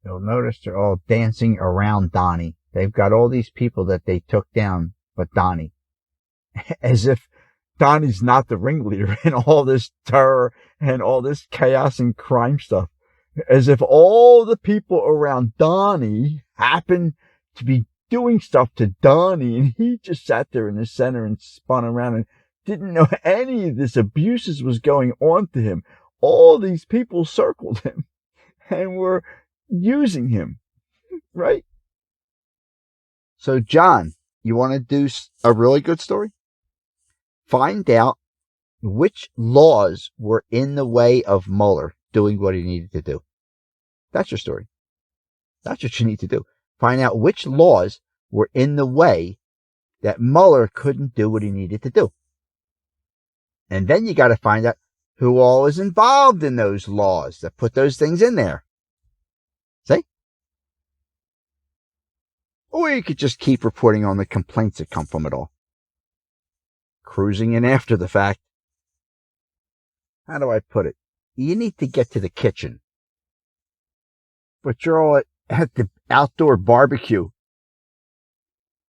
You'll notice they're all dancing around Donnie. They've got all these people that they took down, but Donnie. As if Donnie's not the ringleader in all this terror and all this chaos and crime stuff. As if all the people around Donnie happen to be doing stuff to Donnie, and he just sat there in the center and spun around and didn't know any of this abuses was going on to him. All these people circled him and were using him, right? So, John, you want to do a really good story? Find out which laws were in the way of Mueller doing what he needed to do. That's your story. That's what you need to do. Find out which laws were in the way that Mueller couldn't do what he needed to do. And then you got to find out who all is involved in those laws that put those things in there. See? Or you could just keep reporting on the complaints that come from it all. Cruising in after the fact. How do I put it? You need to get to the kitchen. But you're all at the outdoor barbecue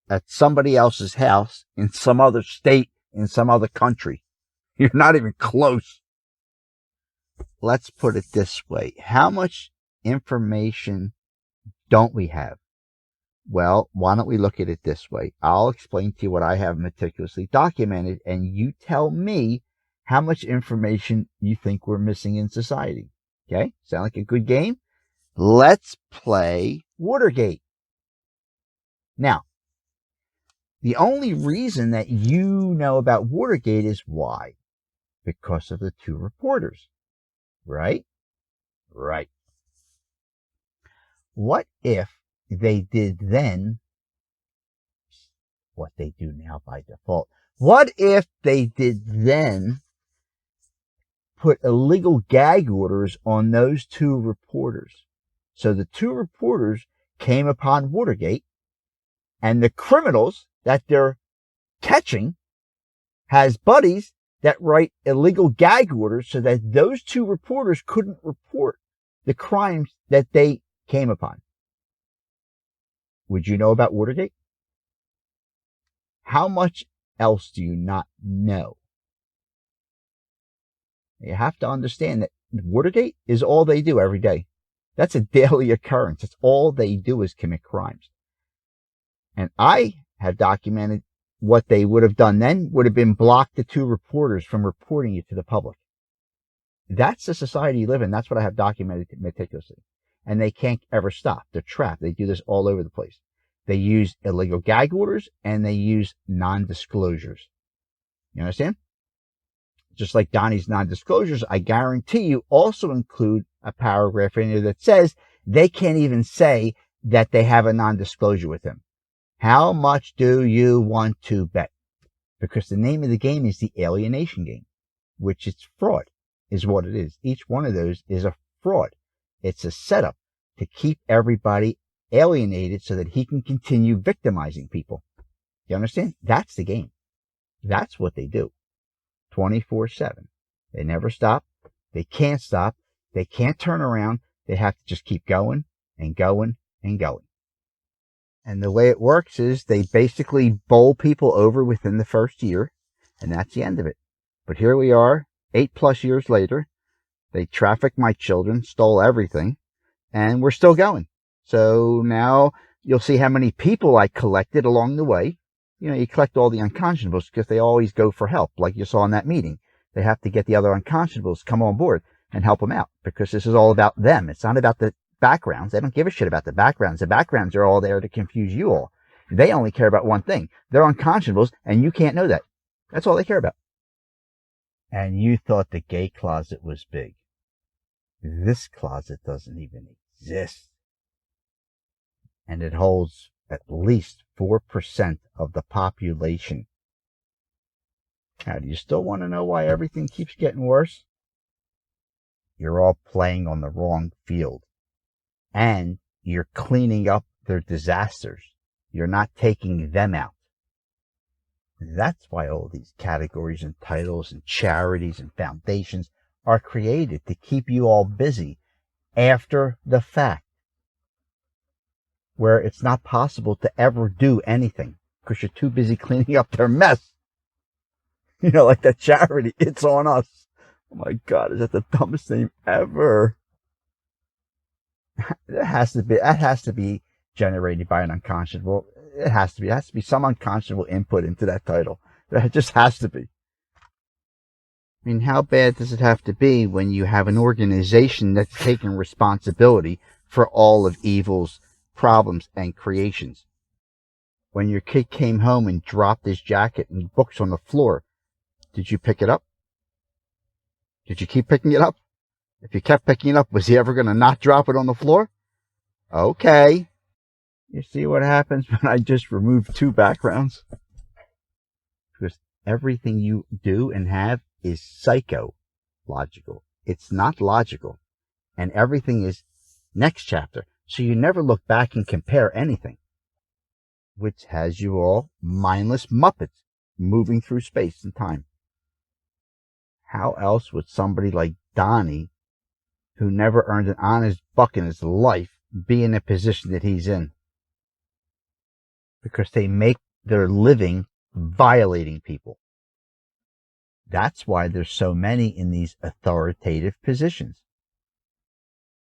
at somebody else's house in some other state, in some other country. You're not even close. Let's put it this way. How much information don't we have? Well, why don't we look at it this way? I'll explain to you what I have meticulously documented, and you tell me how much information you think we're missing in society. Okay? Sound like a good game? Let's play Watergate. Now, the only reason that you know about Watergate is why? Because of the two reporters. Right? Right. What if they did then what they do now by default? What if they did then put illegal gag orders on those two reporters? So the two reporters came upon Watergate, and the criminals that they're catching has buddies that write illegal gag orders so that those two reporters couldn't report the crimes that they came upon. Would you know about Watergate? How much else do you not know? You have to understand that Watergate is all they do every day. That's a daily occurrence. It's all they do is commit crimes. And I have documented what they would have done then would have been block the two reporters from reporting it to the public. That's the society you live in. That's what I have documented meticulously. And they can't ever stop. They're trapped. They do this all over the place. They use illegal gag orders and they use non-disclosures. You understand? Just like Donnie's non-disclosures, I guarantee you also include a paragraph in there that says they can't even say that they have a non-disclosure with him. How much do you want to bet? Because the name of the game is the alienation game, which it's fraud, is what it is. Each one of those is a fraud. It's a setup to keep everybody alienated so that he can continue victimizing people. You understand? That's the game. That's what they do. 24/7. They never stop. They can't stop. They can't turn around. They have to just keep going and going and going. And the way it works is they basically bowl people over within the first year, and that's the end of it. But here we are, 8+ years later. They trafficked my children, stole everything, and we're still going. So now you'll see how many people I collected along the way. You know, you collect all the unconscionables because they always go for help, like you saw in that meeting. They have to get the other unconscionables to come on board and help them out because this is all about them. It's not about the backgrounds. They don't give a shit about the backgrounds. The backgrounds are all there to confuse you all. They only care about one thing. They're unconscionables, and you can't know that. That's all they care about. And you thought the gay closet was big. This closet doesn't even exist. And it holds at least 4% of the population. Now, do you still want to know why everything keeps getting worse? You're all playing on the wrong field. And you're cleaning up their disasters. You're not taking them out. That's why all these categories and titles and charities and foundations are created to keep you all busy after the fact. where it's not possible to ever do anything because you're too busy cleaning up their mess. Like that charity, It's On Us. Oh my God, is that the dumbest name ever? That has to be generated by an unconscionable. It has to be. It has to be some unconscionable input into that title. It just has to be. I mean, how bad does it have to be when you have an organization that's taking responsibility for all of evil's problems and creations? When your kid came home and dropped his jacket and books on the floor, did you pick it up? Did you keep picking it up? If you kept picking it up, was he ever going to not drop it on the floor? Okay. You see what happens when I just remove 2 backgrounds? Because everything you do and have is psychological. It's not logical. And everything is next chapter. So you never look back and compare anything. Which has you all mindless muppets moving through space and time. How else would somebody like Donnie, who never earned an honest buck in his life, be in a position that he's in? Because they make their living violating people. That's why there's so many in these authoritative positions.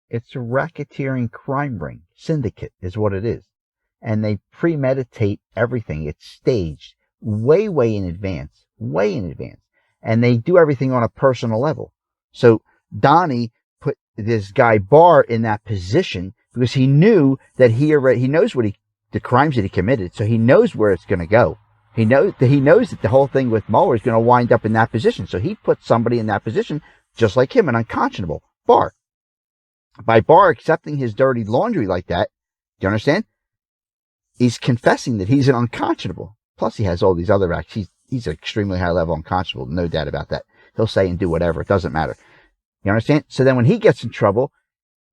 It's a racketeering crime ring. Syndicate is what it is. And they premeditate everything. It's staged way in advance. And they do everything on a personal level. So Donnie put this guy Barr in that position because he knew that he knows the crimes that he committed. So he knows where it's going to go. He knows that the whole thing with Mueller is going to wind up in that position. So he put somebody in that position just like him, an unconscionable Barr. By Barr accepting his dirty laundry like that, do you understand? He's confessing that he's an unconscionable. Plus he has all these other acts. He's an extremely high level unconscionable. No doubt about that. He'll say and do whatever. It doesn't matter. You understand? So then when he gets in trouble,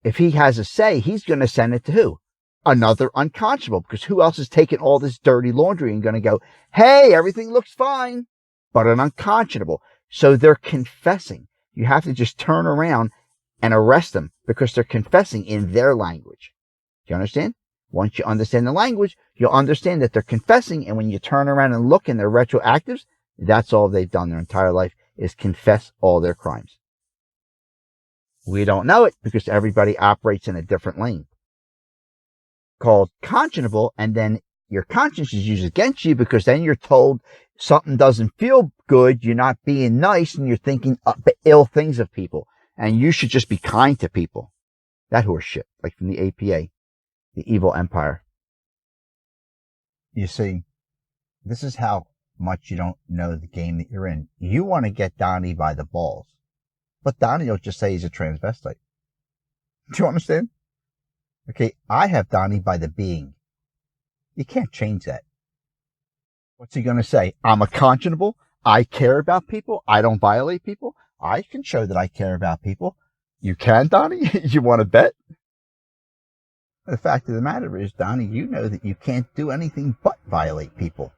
if he has a say, he's going to send it to who? Another unconscionable. Because who else is taking all this dirty laundry and going to go, hey, everything looks fine, but an unconscionable. So they're confessing. You have to just turn around and arrest them because they're confessing in their language. Do you understand? Once you understand the language, you'll understand that they're confessing, and when you turn around and look in their retroactives, that's all they've done their entire life is confess all their crimes. We don't know it because everybody operates in a different lane called conscionable, and then your conscience is used against you because then you're told something doesn't feel good, you're not being nice, and you're thinking ill things of people, and you should just be kind to people. That horse shit, like from the APA. The evil empire. You see, this is how much you don't know the game that you're in. You want to get Donnie by the balls, but Donnie will just say he's a transvestite. Do you understand? Okay, I have Donnie by the being. You can't change that. What's he going to say? I'm a conscionable. I care about people. I don't violate people. I can show that I care about people. You can, Donnie? You want to bet? The fact of the matter is, Donnie, you know that you can't do anything but violate people.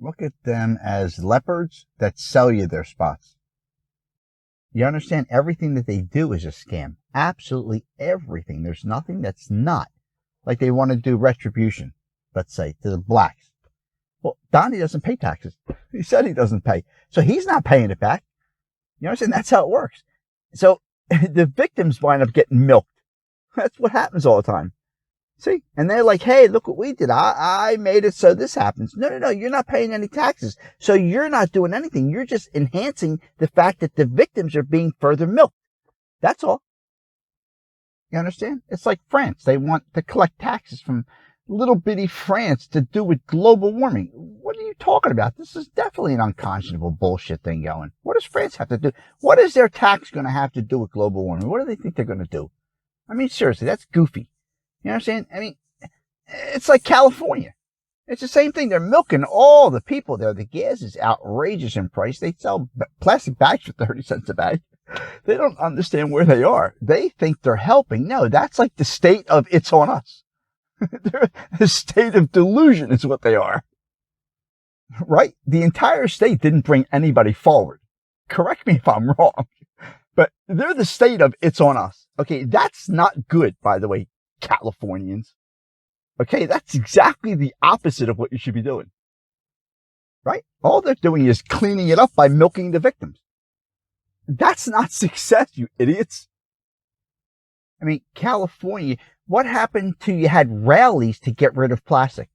Look at them as leopards that sell you their spots. You understand? Everything that they do is a scam. Absolutely everything. There's nothing that's not. Like they want to do retribution, let's say, to the blacks. Well, Donnie doesn't pay taxes. He said he doesn't pay. So he's not paying it back. You understand? That's how it works. So the victims wind up getting milked. That's what happens all the time. See? And they're like, hey, look what we did. I made it so this happens. No. You're not paying any taxes. So you're not doing anything. You're just enhancing the fact that the victims are being further milked. That's all. You understand? It's like France. They want to collect taxes from little bitty France to do with global warming. What are you talking about? This is definitely an unconscionable bullshit thing going. What does France have to do? What is their tax going to have to do with global warming? What do they think they're going to do? I mean, seriously, that's goofy. You know what I'm saying? I mean, it's like California. It's the same thing. They're milking all the people there. The gas is outrageous in price. They sell plastic bags for 30 cents a bag. They don't understand where they are. They think they're helping. No, that's like the state of it's on us. They're the state of delusion is what they are. Right? The entire state didn't bring anybody forward. Correct me if I'm wrong. But they're the state of it's on us. Okay, that's not good, by the way, Californians. Okay, that's exactly the opposite of what you should be doing. Right? All they're doing is cleaning it up by milking the victims. That's not success, you idiots. I mean, California, what happened to you had rallies to get rid of plastic?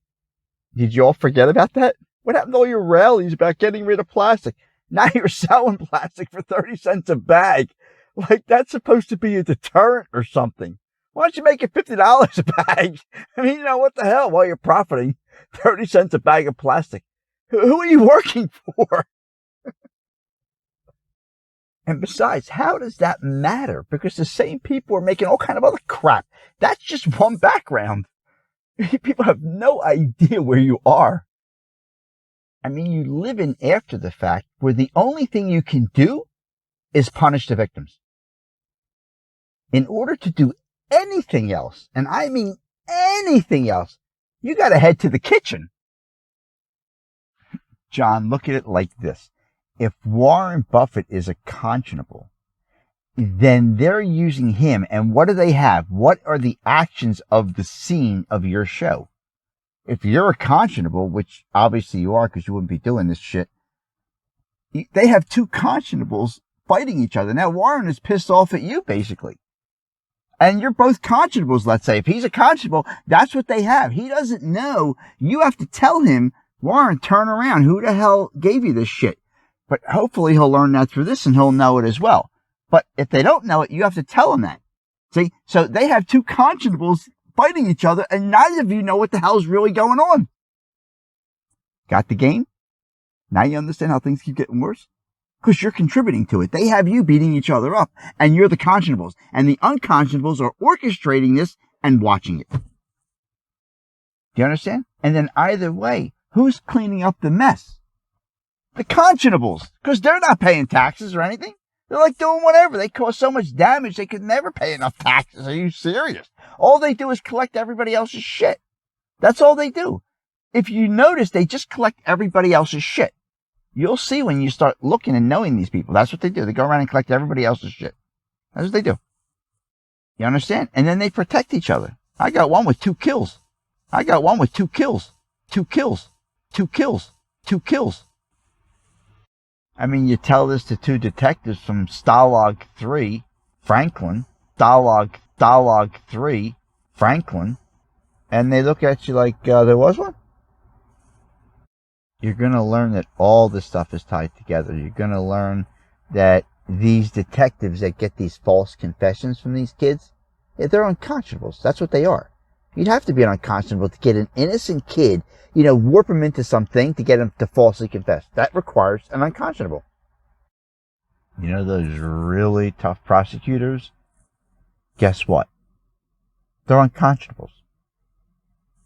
Did you all forget about that? What happened to all your rallies about getting rid of plastic? Now you're selling plastic for 30 cents a bag. Like that's supposed to be a deterrent or something. Why don't you make it $50 a bag? I mean, what the hell? While you're profiting 30 cents a bag of plastic. Who are you working for? And besides, how does that matter? Because the same people are making all kind of other crap. That's just one background. People have no idea where you are. I mean, you live in after the fact where the only thing you can do is punish the victims. In order to do anything else, and I mean anything else, you got to head to the kitchen. John, look at it like this. If Warren Buffett is unconscionable, then they're using him. And what do they have? What are the actions of the scene of your show? If you're unconscionable, which obviously you are because you wouldn't be doing this shit, they have two conscionables fighting each other. Now, Warren is pissed off at you, basically. And you're both conscionables, let's say. If he's a conscionable, that's what they have. He doesn't know. You have to tell him, Warren, turn around. Who the hell gave you this shit? But hopefully he'll learn that through this and he'll know it as well. But if they don't know it, you have to tell them that. See? So they have two conscionables fighting each other and neither of you know what the hell's really going on. Got the game? Now you understand how things keep getting worse? Because you're contributing to it. They have you beating each other up and you're the conscionables. And the unconscionables are orchestrating this and watching it. Do you understand? And then either way, who's cleaning up the mess? The conscionables, because they're not paying taxes or anything. They're like doing whatever. They cause so much damage they could never pay enough taxes. Are you serious? All they do is collect everybody else's shit. That's all they do. If you notice, they just collect everybody else's shit. You'll see when you start looking and knowing these people. That's what they do. They go around and collect everybody else's shit. That's what they do. You understand? And then they protect each other. I got one with 2 kills. I got one with 2 kills. 2 kills. 2 kills. 2 kills. I mean, you tell this to 2 detectives from Stalag 3, Franklin, Stalag 3, Franklin, and they look at you like there was one. You're going to learn that all this stuff is tied together. You're going to learn that these detectives that get these false confessions from these kids, they're unconscionables. That's what they are. You'd have to be an unconscionable to get an innocent kid, warp him into something to get him to falsely confess. That requires an unconscionable. Those really tough prosecutors? Guess what? They're unconscionables.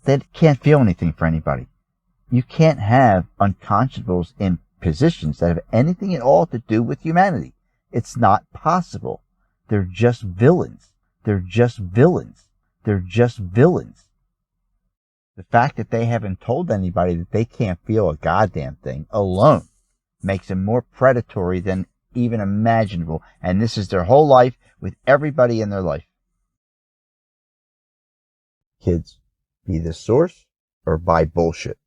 They can't feel anything for anybody. You can't have unconscionables in positions that have anything at all to do with humanity. It's not possible. They're just villains. They're just villains. They're just villains. The fact that they haven't told anybody that they can't feel a goddamn thing alone makes them more predatory than even imaginable. And this is their whole life with everybody in their life. Kids, be the source or buy bullshit.